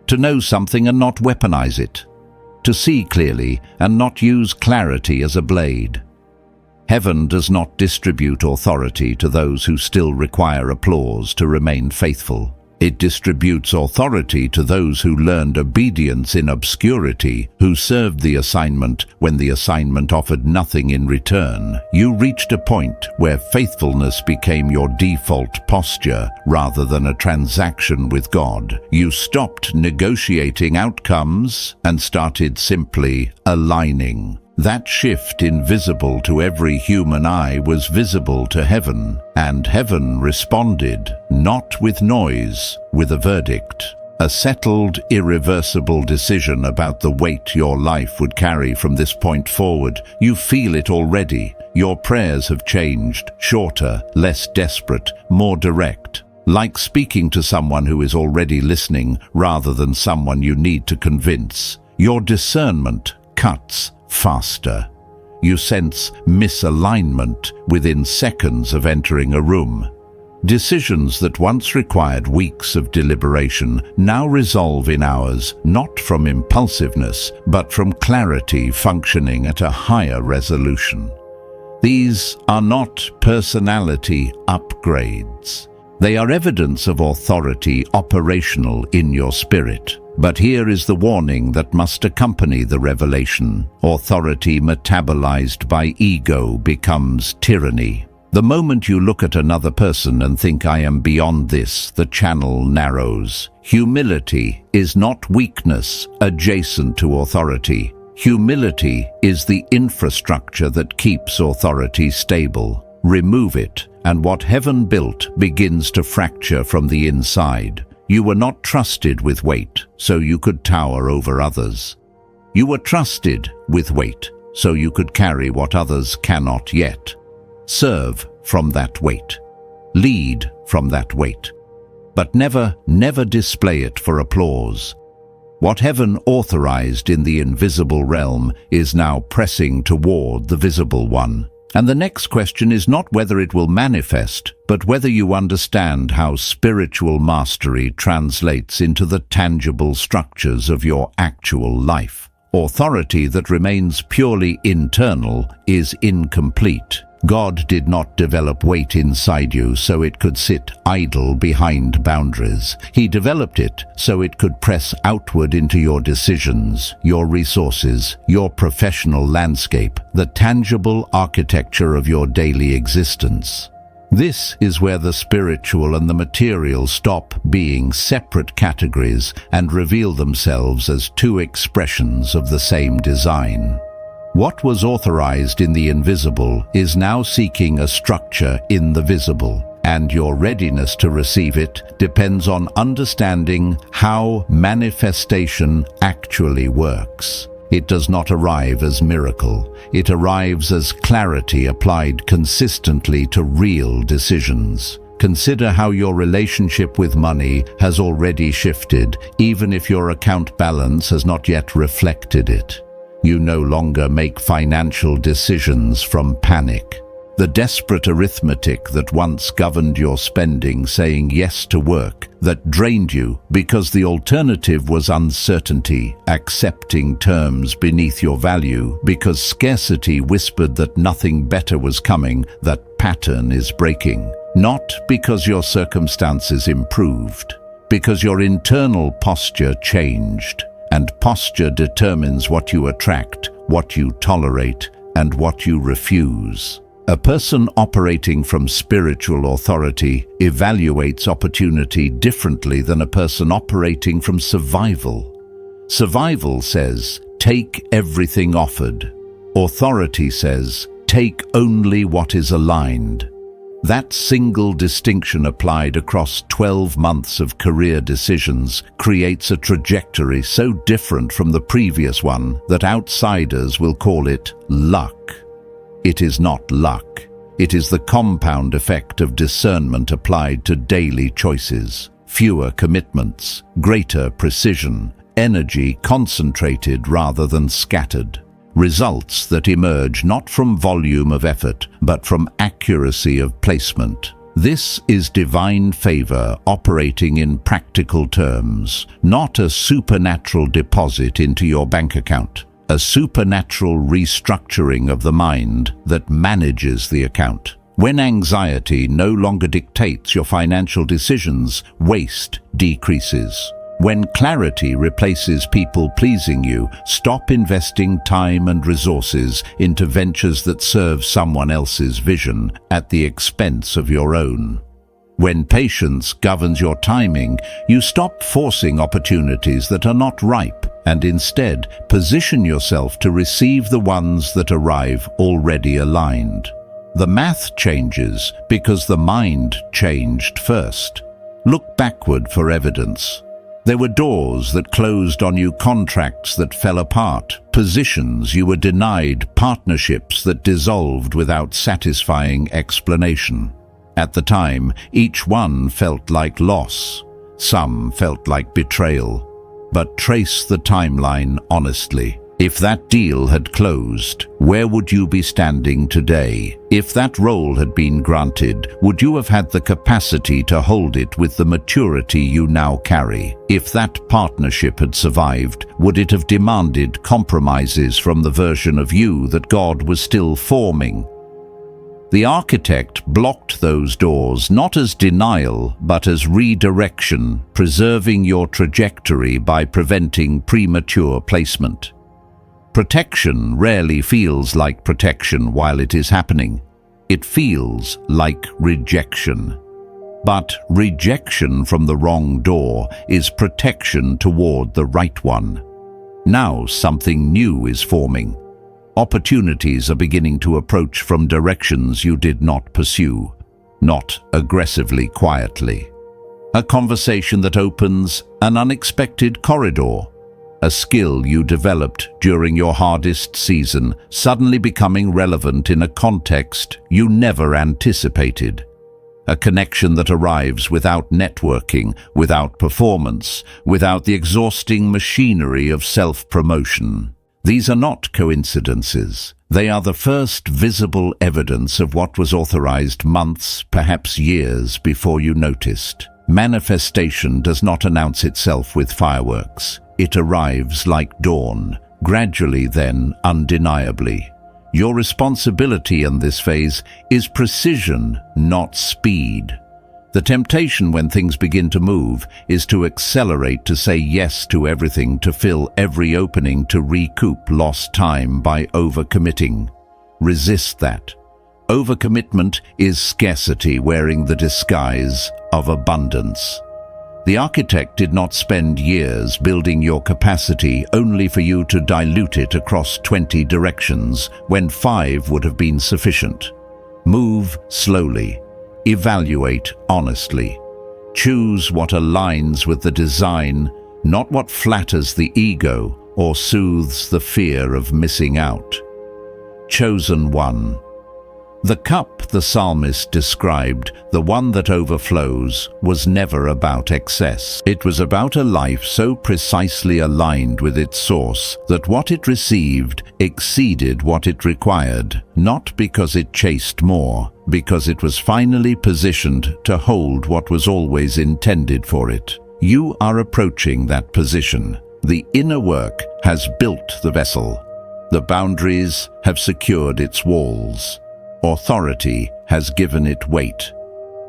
To know something and not weaponize it. To see clearly and not use clarity as a blade. Heaven does not distribute authority to those who still require applause to remain faithful. It distributes authority to those who learned obedience in obscurity, who served the assignment when the assignment offered nothing in return. You reached a point where faithfulness became your default posture rather than a transaction with God. You stopped negotiating outcomes and started simply aligning. That shift, invisible to every human eye, was visible to heaven, and heaven responded, not with noise, with a verdict. A settled, irreversible decision about the weight your life would carry from this point forward. You feel it already. Your prayers have changed, shorter, less desperate, more direct. Like speaking to someone who is already listening rather than someone you need to convince. Your discernment cuts faster. You sense misalignment within seconds of entering a room. Decisions that once required weeks of deliberation now resolve in hours, not from impulsiveness, but from clarity functioning at a higher resolution. These are not personality upgrades. They are evidence of authority operational in your spirit. But here is the warning that must accompany the revelation. Authority metabolized by ego becomes tyranny. The moment you look at another person and think, I am beyond this, the channel narrows. Humility is not weakness adjacent to authority. Humility is the infrastructure that keeps authority stable. Remove it, and what heaven built begins to fracture from the inside. You were not trusted with weight, so you could tower over others. You were trusted with weight, so you could carry what others cannot yet. Serve from that weight. Lead from that weight. But never display it for applause. What heaven authorized in the invisible realm is now pressing toward the visible one. And the next question is not whether it will manifest, but whether you understand how spiritual mastery translates into the tangible structures of your actual life. Authority that remains purely internal is incomplete. God did not develop weight inside you so it could sit idle behind boundaries. He developed it so it could press outward into your decisions, your resources, your professional landscape, the tangible architecture of your daily existence. This is where the spiritual and the material stop being separate categories and reveal themselves as two expressions of the same design. What was authorized in the invisible is now seeking a structure in the visible, and your readiness to receive it depends on understanding how manifestation actually works. It does not arrive as miracle. It arrives as clarity applied consistently to real decisions. Consider how your relationship with money has already shifted, even if your account balance has not yet reflected it. You no longer make financial decisions from panic. The desperate arithmetic that once governed your spending, saying yes to work that drained you because the alternative was uncertainty, accepting terms beneath your value because scarcity whispered that nothing better was coming, that pattern is breaking. Not because your circumstances improved, because your internal posture changed. And posture determines what you attract, what you tolerate, and what you refuse. A person operating from spiritual authority evaluates opportunity differently than a person operating from survival. Survival says, take everything offered. Authority says, take only what is aligned. That single distinction applied across 12 months of career decisions creates a trajectory so different from the previous one that outsiders will call it luck. It is not luck. It is the compound effect of discernment applied to daily choices. Fewer commitments, greater precision, energy concentrated rather than scattered. Results that emerge not from volume of effort, but from accuracy of placement. This is divine favor operating in practical terms, not a supernatural deposit into your bank account. A supernatural restructuring of the mind that manages the account. When anxiety no longer dictates your financial decisions, waste decreases. When clarity replaces people pleasing you, stop investing time and resources into ventures that serve someone else's vision at the expense of your own. When patience governs your timing, you stop forcing opportunities that are not ripe and instead position yourself to receive the ones that arrive already aligned. The math changes because the mind changed first. Look backward for evidence. There were doors that closed on you, contracts that fell apart, positions you were denied, partnerships that dissolved without satisfying explanation. At the time, each one felt like loss. Some felt like betrayal. But trace the timeline honestly. If that deal had closed, where would you be standing today? If that role had been granted, would you have had the capacity to hold it with the maturity you now carry? If that partnership had survived, would it have demanded compromises from the version of you that God was still forming? The architect blocked those doors not as denial, but as redirection, preserving your trajectory by preventing premature placement. Protection rarely feels like protection while it is happening. It feels like rejection. But rejection from the wrong door is protection toward the right one. Now something new is forming. Opportunities are beginning to approach from directions you did not pursue, not aggressively, quietly. A conversation that opens an unexpected corridor. A skill you developed during your hardest season suddenly becoming relevant in a context you never anticipated. A connection that arrives without networking, without performance, without the exhausting machinery of self-promotion. These are not coincidences. They are the first visible evidence of what was authorized months, perhaps years, before you noticed. Manifestation does not announce itself with fireworks. It arrives like dawn, gradually then undeniably. Your responsibility in this phase is precision, not speed. The temptation when things begin to move is to accelerate, to say yes to everything, to fill every opening, to recoup lost time by overcommitting. Resist that. Overcommitment is scarcity wearing the disguise of abundance. The architect did not spend years building your capacity only for you to dilute it across 20 directions when 5 would have been sufficient. Move slowly. Evaluate honestly. Choose what aligns with the design, not what flatters the ego or soothes the fear of missing out. Chosen one. The cup the psalmist described, the one that overflows, was never about excess. It was about a life so precisely aligned with its source that what it received exceeded what it required, not because it chased more, because it was finally positioned to hold what was always intended for it. You are approaching that position. The inner work has built the vessel. The boundaries have secured its walls. Authority has given it weight.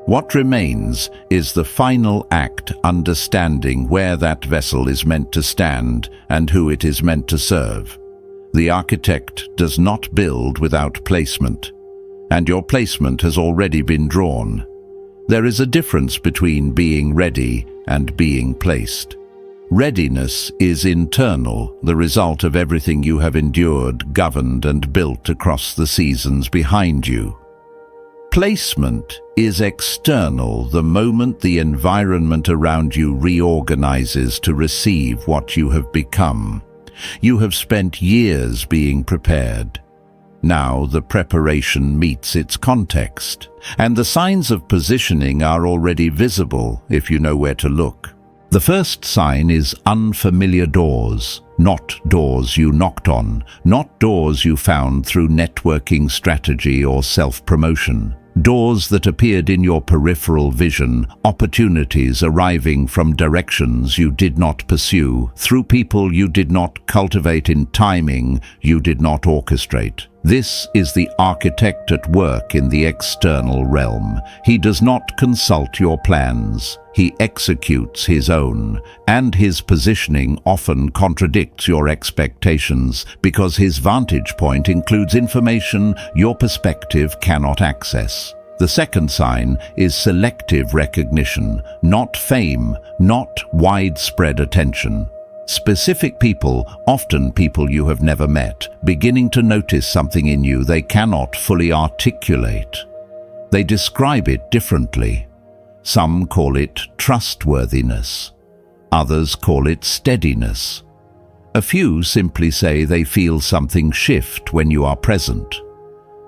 What remains is the final act, understanding where that vessel is meant to stand and who it is meant to serve. The architect does not build without placement, and your placement has already been drawn. There is a difference between being ready and being placed. Readiness is internal, the result of everything you have endured, governed, and built across the seasons behind you. Placement is external, the moment the environment around you reorganizes to receive what you have become. You have spent years being prepared. Now the preparation meets its context, and the signs of positioning are already visible if you know where to look. The first sign is unfamiliar doors, not doors you knocked on, not doors you found through networking strategy or self-promotion. Doors that appeared in your peripheral vision, opportunities arriving from directions you did not pursue, through people you did not cultivate in timing you did not orchestrate. This is the architect at work in the external realm. He does not consult your plans. He executes his own, and his positioning often contradicts your expectations because his vantage point includes information your perspective cannot access. The second sign is selective recognition, not fame, not widespread attention. Specific people, often people you have never met, beginning to notice something in you they cannot fully articulate. They describe it differently. Some call it trustworthiness. Others call it steadiness. A few simply say they feel something shift when you are present.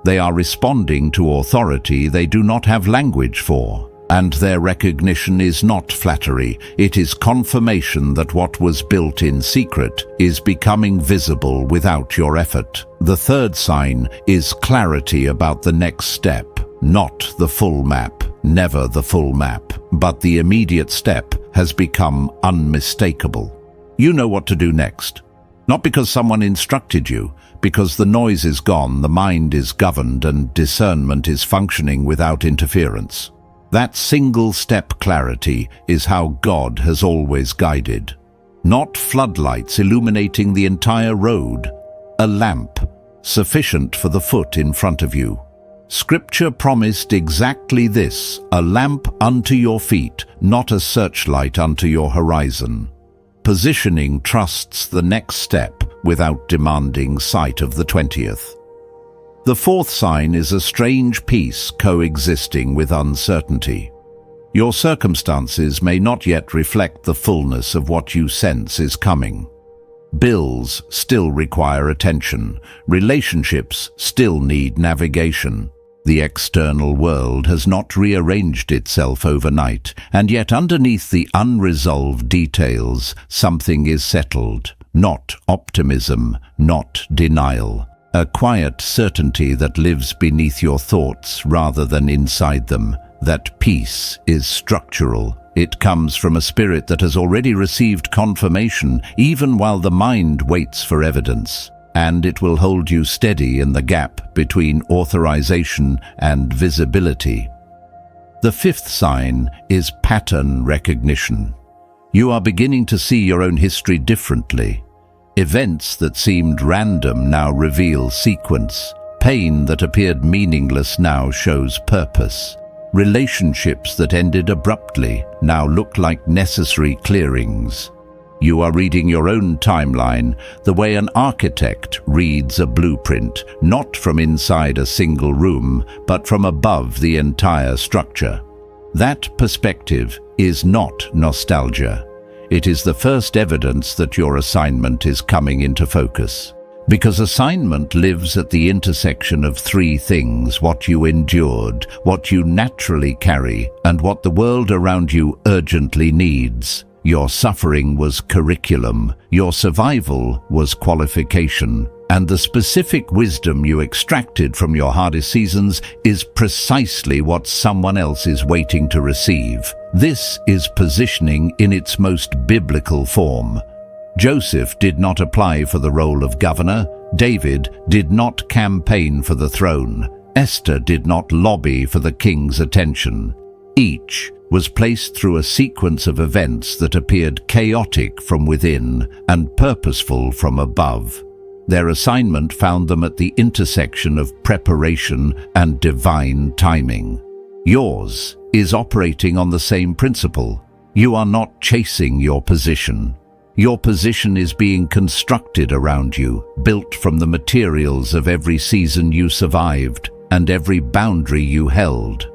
They are responding to authority they do not have language for. And their recognition is not flattery, it is confirmation that what was built in secret is becoming visible without your effort. The third sign is clarity about the next step, not the full map, never the full map, but the immediate step has become unmistakable. You know what to do next, not because someone instructed you, because the noise is gone, the mind is governed, and discernment is functioning without interference. That single-step clarity is how God has always guided. Not floodlights illuminating the entire road, a lamp, sufficient for the foot in front of you. Scripture promised exactly this, a lamp unto your feet, not a searchlight unto your horizon. Positioning trusts the next step without demanding sight of the 20th. The fourth sign is a strange peace coexisting with uncertainty. Your circumstances may not yet reflect the fullness of what you sense is coming. Bills still require attention. Relationships still need navigation. The external world has not rearranged itself overnight, and yet underneath the unresolved details, something is settled. Not optimism, not denial. A quiet certainty that lives beneath your thoughts rather than inside them. That peace is structural. It comes from a spirit that has already received confirmation, even while the mind waits for evidence. And it will hold you steady in the gap between authorization and visibility. The fifth sign is pattern recognition. You are beginning to see your own history differently. Events that seemed random now reveal sequence. Pain that appeared meaningless now shows purpose. Relationships that ended abruptly now look like necessary clearings. You are reading your own timeline the way an architect reads a blueprint, not from inside a single room, but from above the entire structure. That perspective is not nostalgia. It is the first evidence that your assignment is coming into focus. Because assignment lives at the intersection of three things: what you endured, what you naturally carry, and what the world around you urgently needs. Your suffering was curriculum, your survival was qualification, and the specific wisdom you extracted from your hardest seasons is precisely what someone else is waiting to receive. This is positioning in its most biblical form. Joseph did not apply for the role of governor. David did not campaign for the throne. Esther did not lobby for the king's attention. Each was placed through a sequence of events that appeared chaotic from within and purposeful from above. Their assignment found them at the intersection of preparation and divine timing. Yours is operating on the same principle. You are not chasing your position. Your position is being constructed around you, built from the materials of every season you survived and every boundary you held.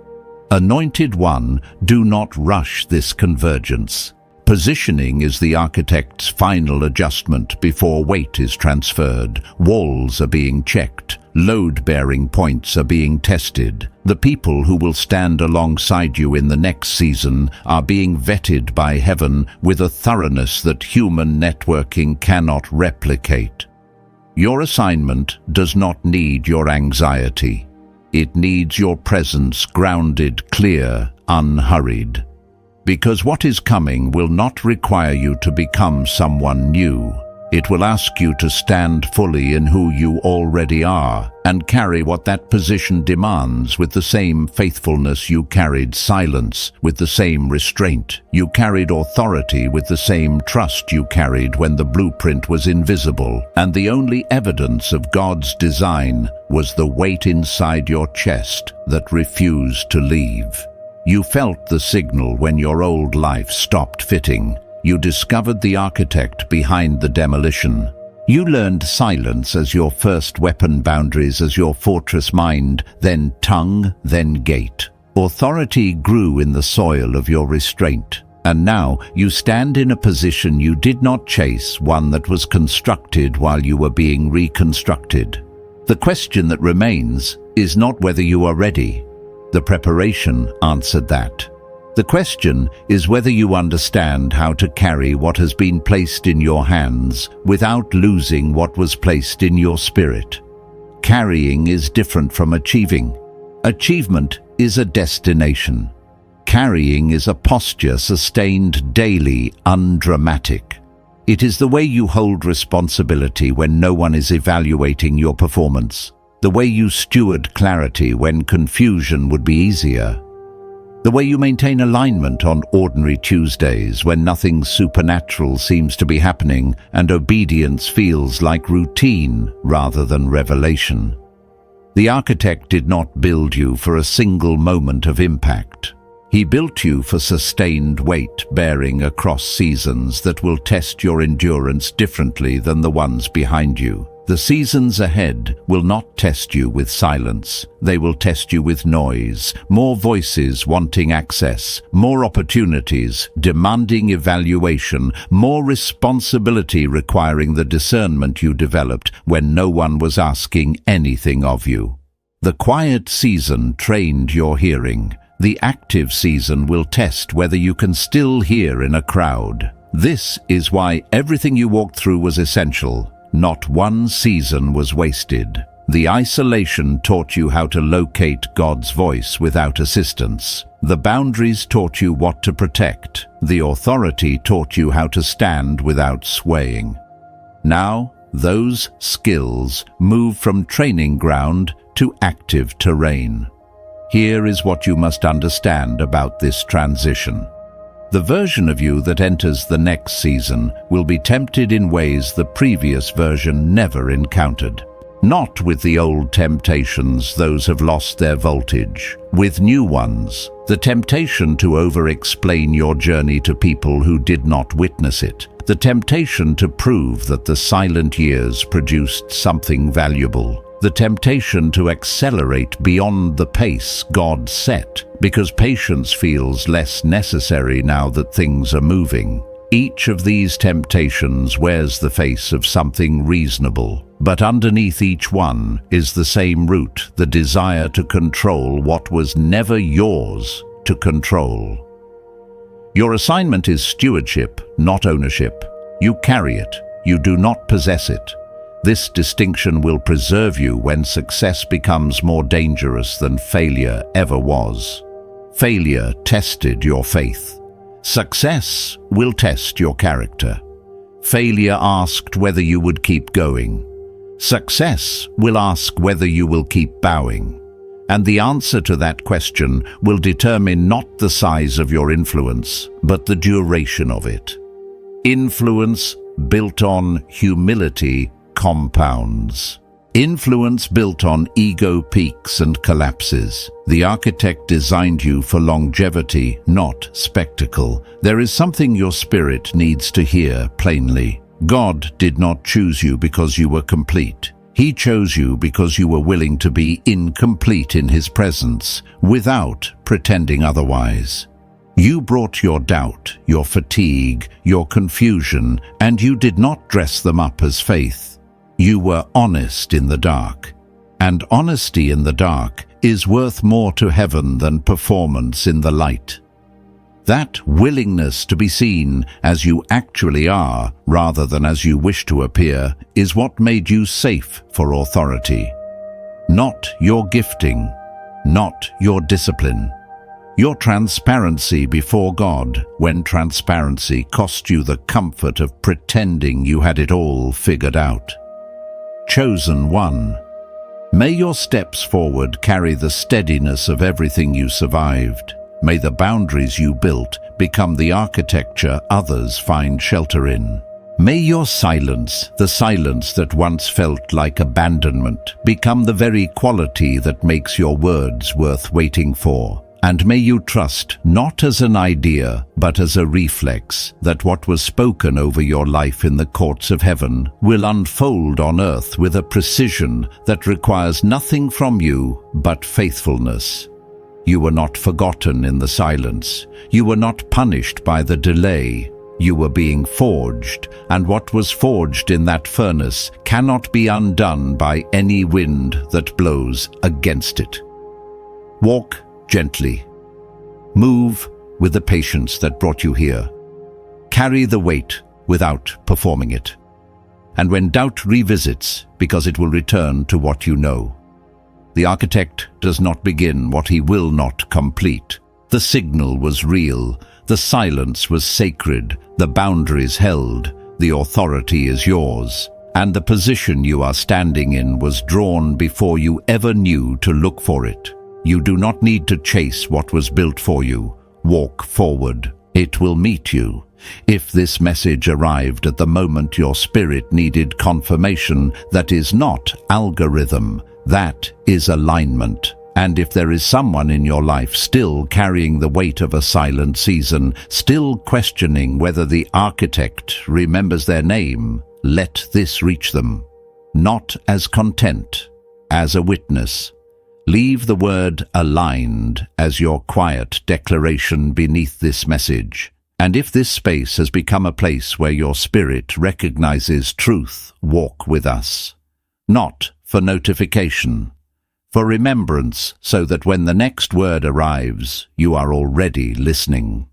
Anointed One, do not rush this convergence. Positioning is the architect's final adjustment before weight is transferred. Walls are being checked. Load-bearing points are being tested. The people who will stand alongside you in the next season are being vetted by heaven with a thoroughness that human networking cannot replicate. Your assignment does not need your anxiety. It needs your presence, grounded, clear, unhurried. Because what is coming will not require you to become someone new. It will ask you to stand fully in who you already are and carry what that position demands with the same faithfulness you carried silence, with the same restraint you carried authority, with the same trust you carried when the blueprint was invisible, and the only evidence of God's design was the weight inside your chest that refused to leave. You felt the signal when your old life stopped fitting. You discovered the architect behind the demolition. You learned silence as your first weapon, boundaries as your fortress mind, then tongue, then gate. Authority grew in the soil of your restraint, and now you stand in a position you did not chase, one that was constructed while you were being reconstructed. The question that remains is not whether you are ready. The preparation answered that. The question is whether you understand how to carry what has been placed in your hands without losing what was placed in your spirit. Carrying is different from achieving. Achievement is a destination. Carrying is a posture sustained daily, undramatic. It is the way you hold responsibility when no one is evaluating your performance. The way you steward clarity when confusion would be easier. The way you maintain alignment on ordinary Tuesdays when nothing supernatural seems to be happening and obedience feels like routine rather than revelation. The architect did not build you for a single moment of impact. He built you for sustained weight bearing across seasons that will test your endurance differently than the ones behind you. The seasons ahead will not test you with silence. They will test you with noise, more voices wanting access, more opportunities demanding evaluation, more responsibility requiring the discernment you developed when no one was asking anything of you. The quiet season trained your hearing. The active season will test whether you can still hear in a crowd. This is why everything you walked through was essential. Not one season was wasted. The isolation taught you how to locate God's voice without assistance. The boundaries taught you what to protect. The authority taught you how to stand without swaying. Now, those skills move from training ground to active terrain. Here is what you must understand about this transition. The version of you that enters the next season will be tempted in ways the previous version never encountered. Not with the old temptations, those have lost their voltage. With new ones, the temptation to over-explain your journey to people who did not witness it. The temptation to prove that the silent years produced something valuable. The temptation to accelerate beyond the pace God set, because patience feels less necessary now that things are moving. Each of these temptations wears the face of something reasonable, but underneath each one is the same root, the desire to control what was never yours to control. Your assignment is stewardship, not ownership. You carry it, you do not possess it. This distinction will preserve you when success becomes more dangerous than failure ever was. Failure tested your faith. Success will test your character. Failure asked whether you would keep going. Success will ask whether you will keep bowing. And the answer to that question will determine not the size of your influence, but the duration of it. Influence built on humility compounds. Influence built on ego peaks and collapses. The architect designed you for longevity, not spectacle. There is something your spirit needs to hear plainly. God did not choose you because you were complete. He chose you because you were willing to be incomplete in His presence, without pretending otherwise. You brought your doubt, your fatigue, your confusion, and you did not dress them up as faith. You were honest in the dark. And honesty in the dark is worth more to heaven than performance in the light. That willingness to be seen as you actually are, rather than as you wish to appear, is what made you safe for authority. Not your gifting, not your discipline. Your transparency before God, when transparency cost you the comfort of pretending you had it all figured out. Chosen one. May your steps forward carry the steadiness of everything you survived. May the boundaries you built become the architecture others find shelter in. May your silence, the silence that once felt like abandonment, become the very quality that makes your words worth waiting for. And may you trust, not as an idea, but as a reflex, that what was spoken over your life in the courts of heaven will unfold on earth with a precision that requires nothing from you but faithfulness. You were not forgotten in the silence. You were not punished by the delay. You were being forged, and what was forged in that furnace cannot be undone by any wind that blows against it. Walk gently. Move with the patience that brought you here. Carry the weight without performing it. And when doubt revisits, because it will return to what you know. The architect does not begin what he will not complete. The signal was real, the silence was sacred, the boundaries held, the authority is yours, and the position you are standing in was drawn before you ever knew to look for it. You do not need to chase what was built for you. Walk forward. It will meet you. If this message arrived at the moment your spirit needed confirmation, that is not algorithm, that is alignment. And if there is someone in your life still carrying the weight of a silent season, still questioning whether the architect remembers their name, let this reach them. Not as content, as a witness. Leave the word aligned as your quiet declaration beneath this message. And if this space has become a place where your spirit recognizes truth, walk with us. Not for notification, for remembrance, so that when the next word arrives, you are already listening.